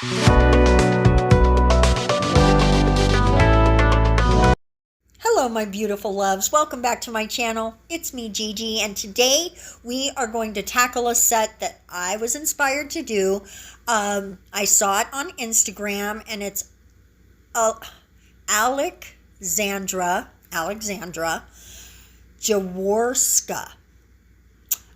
Hello my beautiful loves, welcome back to my channel. It's me, Gigi, and today we are going to tackle a set that I was inspired to do. I saw it on Instagram, and it's Alexandra Jaworska.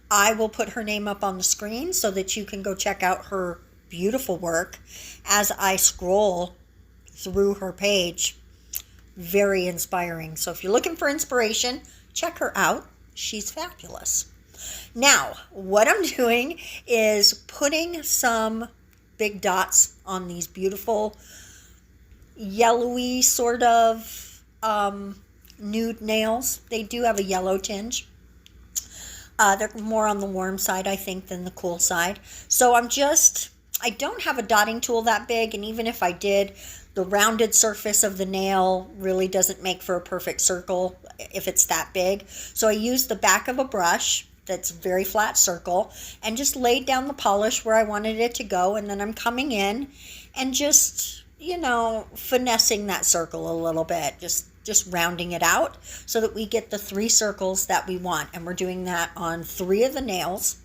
I will put her name up on the screen so that you can go check out her beautiful work as I scroll through her page. Very inspiring. So if you're looking for inspiration, check her out. She's fabulous. Now, what I'm doing is putting some big dots on these beautiful yellowy sort of nude nails. They do have a yellow tinge. They're more on the warm side, I think, than the cool side. So I don't have a dotting tool that big, and even if I did, the rounded surface of the nail really doesn't make for a perfect circle if it's that big. So I used the back of a brush that's a very flat circle and just laid down the polish where I wanted it to go. And then I'm coming in and just, finessing that circle a little bit, just rounding it out so that we get the 3 circles that we want. And we're doing that on 3 of the nails.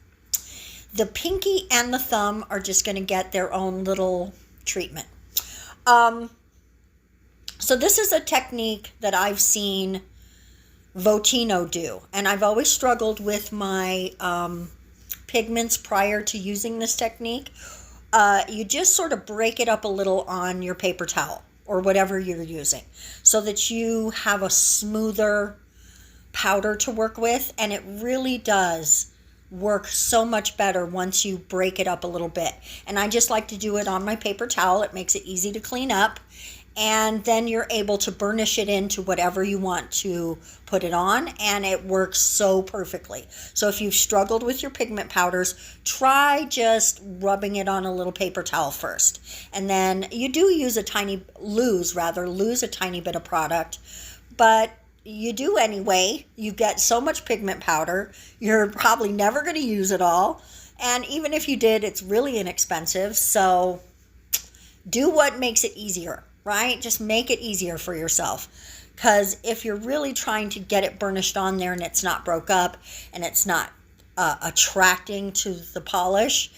The pinky and the thumb are just going to get their own little treatment. So this is a technique that I've seen Votino do, and I've always struggled with my pigments prior to using this technique. You just sort of break it up a little on your paper towel or whatever you're using so that you have a smoother powder to work with, and it really does work so much better once you break it up a little bit. And I just like to do it on my paper towel. It makes it easy to clean up, and then you're able to burnish it into whatever you want to put it on, and it works so perfectly. So if you've struggled with your pigment powders, try just rubbing it on a little paper towel first, and then you do lose a tiny bit of product, but you do anyway. You get so much pigment powder, you're probably never going to use it all. And even if you did, it's really inexpensive. So do what makes it easier, right? Just make it easier for yourself. Because if you're really trying to get it burnished on there and it's not broke up and it's not attracting to the polish,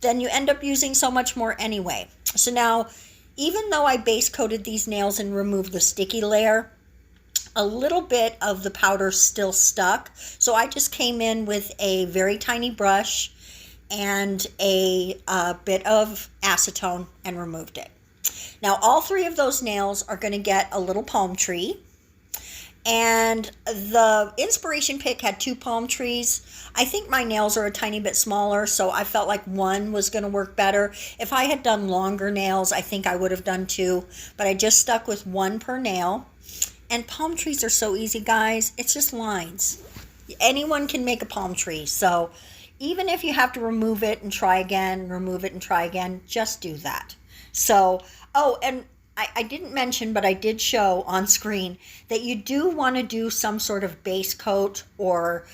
then you end up using so much more anyway. So now, even though I base coated these nails and removed the sticky layer, a little bit of the powder still stuck. So I just came in with a very tiny brush and a bit of acetone and removed it. Now all 3 of those nails are going to get a little palm tree. And the inspiration pick had 2 palm trees. I think my nails are a tiny bit smaller, so I felt like 1 was going to work better. If I had done longer nails, I think I would have done 2, but I just stuck with 1 per nail. And palm trees are so easy, guys. It's just lines. Anyone can make a palm tree. So even if you have to remove it and try again, just do that. So, and I didn't mention, but I did show on screen that you do want to do some sort of base coat or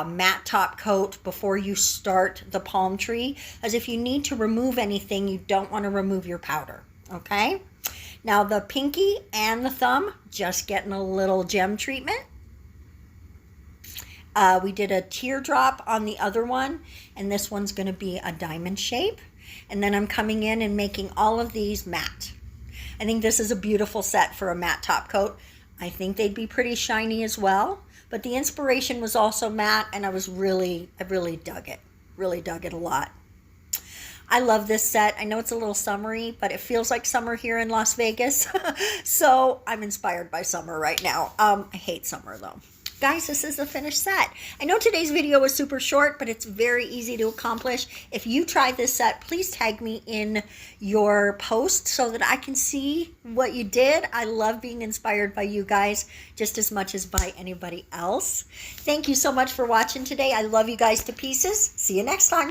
matte top coat before you start the palm tree. As if you need to remove anything, you don't want to remove your powder. Okay? Now the pinky and the thumb, just getting a little gem treatment. We did a teardrop on the other one, and this one's going to be a diamond shape. And then I'm coming in and making all of these matte. I think this is a beautiful set for a matte top coat. I think they'd be pretty shiny as well, but the inspiration was also matte, and I really dug it. Really dug it a lot. I love this set. I know it's a little summery, but it feels like summer here in Las Vegas. So I'm inspired by summer right now. I hate summer though. Guys, this is the finished set. I know today's video was super short, but it's very easy to accomplish. If you try this set, please tag me in your post so that I can see what you did. I love being inspired by you guys just as much as by anybody else. Thank you so much for watching today. I love you guys to pieces. See you next time.